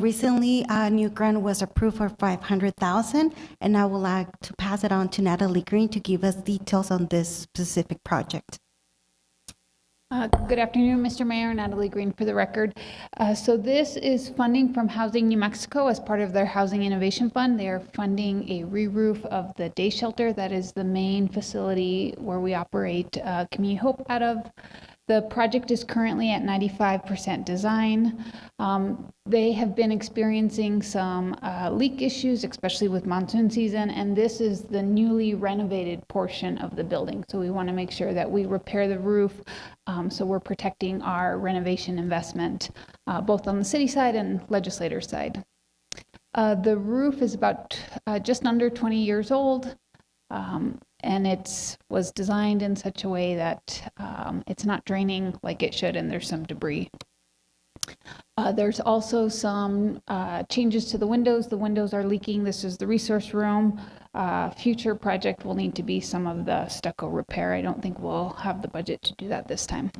recently a new grant was approved for $500,000, and I would like to pass it on to Natalie Green to give us details on this specific project. Good afternoon, Mr. Mayor. Natalie Green for the record. So this is funding from Housing New Mexico as part of their Housing Innovation Fund. They are funding a re-roof of the day shelter. That is the main facility where we operate Community Hope out of. The project is currently at 95% design. They have been experiencing some leak issues, especially with monsoon season, and this is the newly renovated portion of the building. So we want to make sure that we repair the roof, so we're protecting our renovation investment, both on the city side and legislator side. The roof is about just under 20 years old. And it was designed in such a way that it's not draining like it should, and there's some debris. There's also some changes to the windows. The windows are leaking. This is the resource room. Future project will need to be some of the stucco repair. I don't think we'll have the budget to do that this time.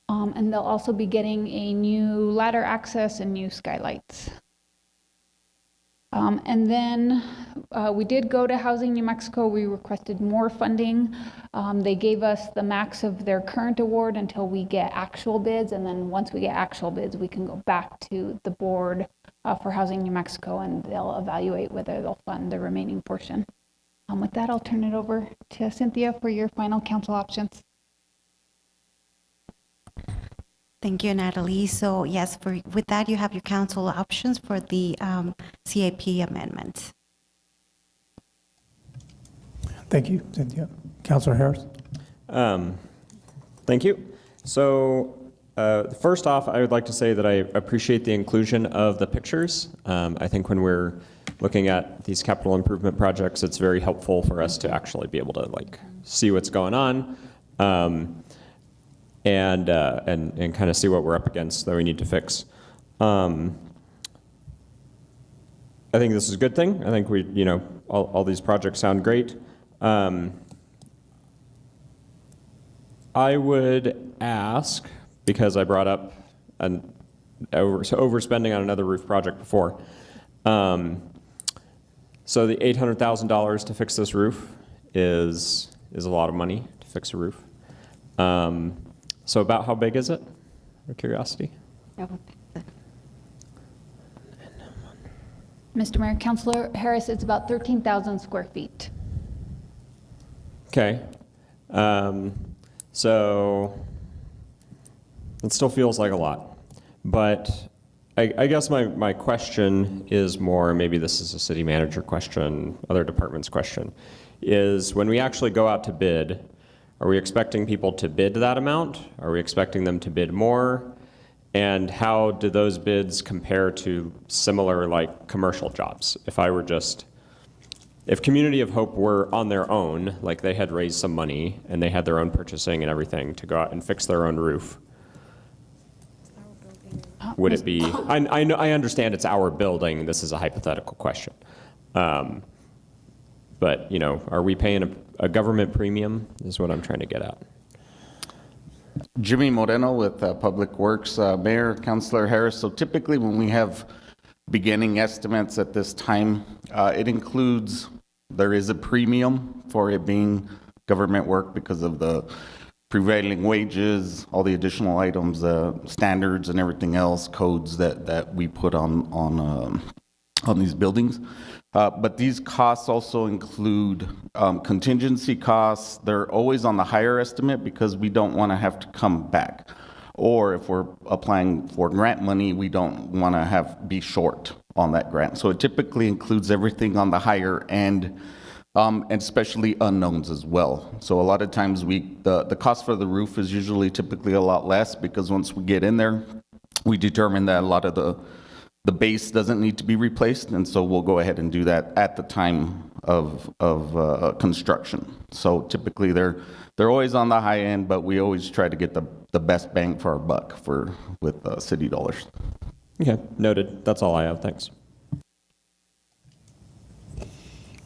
And they'll also be getting a new ladder access and new skylights. And then we did go to Housing New Mexico. We requested more funding. They gave us the max of their current award until we get actual bids. And then once we get actual bids, we can go back to the board for Housing New Mexico, and they'll evaluate whether they'll fund the remaining portion. With that, I'll turn it over to Cynthia for your final council options. Thank you, Natalie. So yes, with that, you have your council options for the CIP amendment. Thank you, Cynthia. Councilor Harris. Thank you. So first off, I would like to say that I appreciate the inclusion of the pictures. I think when we're looking at these capital improvement projects, it's very helpful for us to actually be able to see what's going on. And kind of see what we're up against that we need to fix. I think this is a good thing. I think all these projects sound great. I would ask, because I brought up overspending on another roof project before. So the $800,000 to fix this roof is a lot of money to fix a roof. So about how big is it, for curiosity? Mr. Mayor, Councilor Harris, it's about 13,000 square feet. Okay. So it still feels like a lot. But I guess my question is more, maybe this is a city manager question, other departments question, is when we actually go out to bid, are we expecting people to bid that amount? Are we expecting them to bid more? And how do those bids compare to similar commercial jobs? If Community of Hope were on their own, like they had raised some money and they had their own purchasing and everything to go out and fix their own roof, would it be, I understand it's our building, this is a hypothetical question. But, are we paying a government premium is what I'm trying to get at. Jimmy Moreno with Public Works. Mayor, Councilor Harris, so typically when we have beginning estimates at this time, it includes, there is a premium for it being government work because of the prevailing wages, all the additional items, standards and everything else, codes that we put on these buildings. But these costs also include contingency costs. They're always on the higher estimate because we don't want to have to come back. Or if we're applying for grant money, we don't want to be short on that grant. So it typically includes everything on the higher end, and especially unknowns as well. So a lot of times the cost for the roof is usually typically a lot less because once we get in there, we determine that a lot of the base doesn't need to be replaced, and so we'll go ahead and do that at the time of construction. So typically they're always on the high end, but we always try to get the best bang for our buck with city dollars. Okay, noted. That's all I have. Thanks.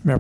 Mayor.